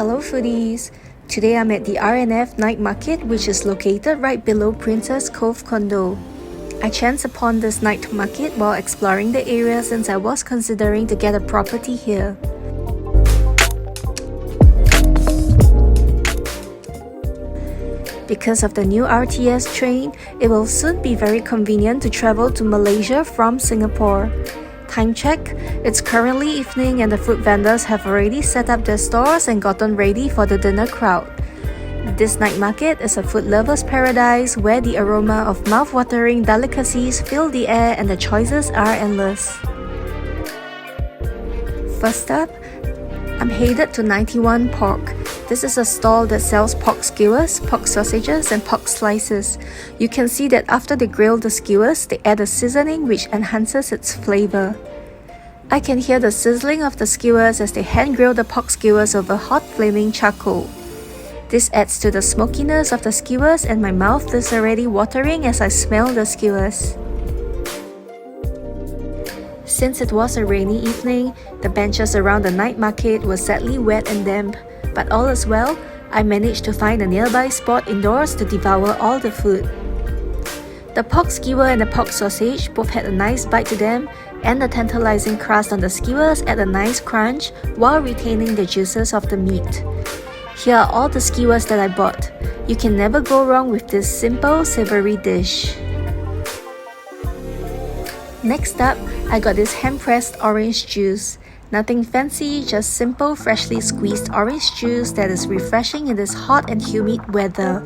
Hello foodies! Today I'm at the RNF Night Market, which is located right below Princess Cove Condo. I chanced upon this night market while exploring the area since I was considering to get a property here. Because of the new RTS train, it will soon be very convenient to travel to Malaysia from Singapore. Time check, it's currently evening and the food vendors have already set up their stores and gotten ready for the dinner crowd. This night market is a food lover's paradise where the aroma of mouth-watering delicacies fill the air and the choices are endless. First up, I'm headed to 91 Pork. This is a stall that sells pork skewers, pork sausages, and pork slices. You can see that after they grill the skewers, they add a seasoning which enhances its flavor. I can hear the sizzling of the skewers as they hand grill the pork skewers over hot flaming charcoal. This adds to the smokiness of the skewers and my mouth is already watering as I smell the skewers. Since it was a rainy evening, the benches around the night market were sadly wet and damp. But all is well, I managed to find a nearby spot indoors to devour all the food. The pork skewer and the pork sausage both had a nice bite to them, and the tantalizing crust on the skewers add a nice crunch while retaining the juices of the meat. Here are all the skewers that I bought. You can never go wrong with this simple savory dish. Next up, I got this hand-pressed orange juice. Nothing fancy, just simple freshly squeezed orange juice that is refreshing in this hot and humid weather.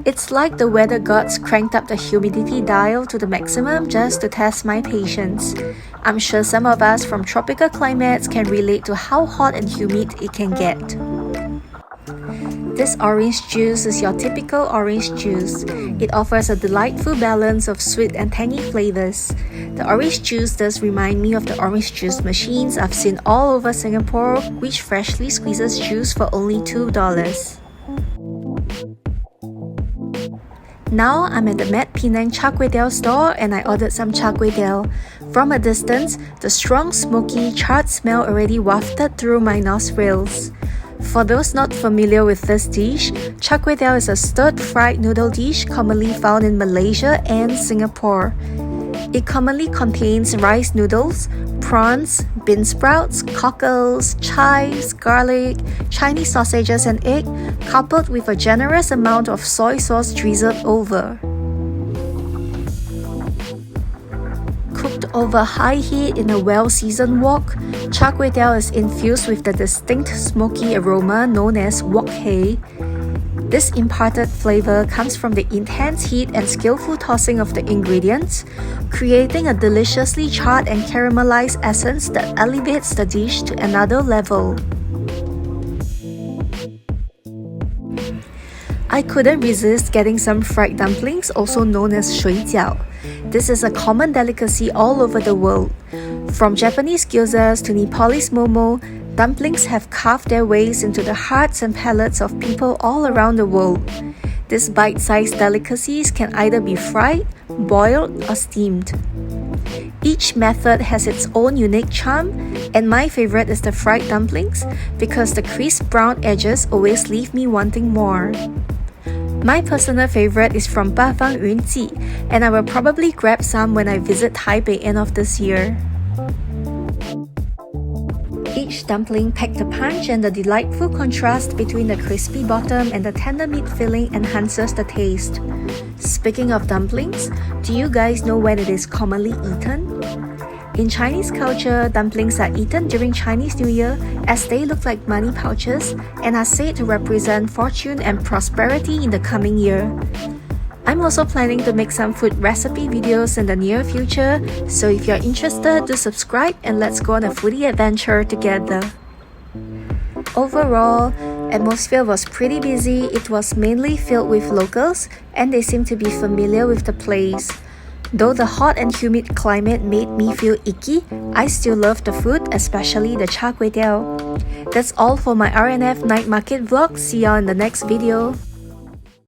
It's like the weather gods cranked up the humidity dial to the maximum just to test my patience. I'm sure some of us from tropical climates can relate to how hot and humid it can get. This orange juice is your typical orange juice. It offers a delightful balance of sweet and tangy flavors. The orange juice does remind me of the orange juice machines I've seen all over Singapore, which freshly squeezes juice for only $2. Now I'm at the Mat Penang Char Kway Teow store and I ordered some char kway teow. From a distance, the strong smoky charred smell already wafted through my nostrils. For those not familiar with this dish, char kway teow is a stir-fried noodle dish commonly found in Malaysia and Singapore. It commonly contains rice noodles, prawns, bean sprouts, cockles, chives, garlic, Chinese sausages and egg, coupled with a generous amount of soy sauce drizzled over. Cooked over high heat in a well-seasoned wok, char kway teow is infused with the distinct smoky aroma known as wok hei. This imparted flavor comes from the intense heat and skillful tossing of the ingredients, creating a deliciously charred and caramelized essence that elevates the dish to another level. I couldn't resist getting some fried dumplings, also known as shui jiao. This is a common delicacy all over the world. From Japanese gyozas to Nepalese momo, dumplings have carved their ways into the hearts and palates of people all around the world. These bite-sized delicacies can either be fried, boiled, or steamed. Each method has its own unique charm, and my favorite is the fried dumplings because the crisp brown edges always leave me wanting more. My personal favorite is from Bafang Yunji, and I will probably grab some when I visit Taipei end of this year. Each dumpling packed a punch, and the delightful contrast between the crispy bottom and the tender meat filling enhances the taste. Speaking of dumplings, do you guys know when it is commonly eaten? In Chinese culture, dumplings are eaten during Chinese New Year as they look like money pouches and are said to represent fortune and prosperity in the coming year. I'm also planning to make some food recipe videos in the near future, so if you're interested, do subscribe and let's go on a foodie adventure together. Overall, atmosphere was pretty busy. It was mainly filled with locals and they seemed to be familiar with the place. Though the hot and humid climate made me feel icky, I still loved the food, especially the char kway teow. That's all for my RNF night market vlog. See y'all in the next video.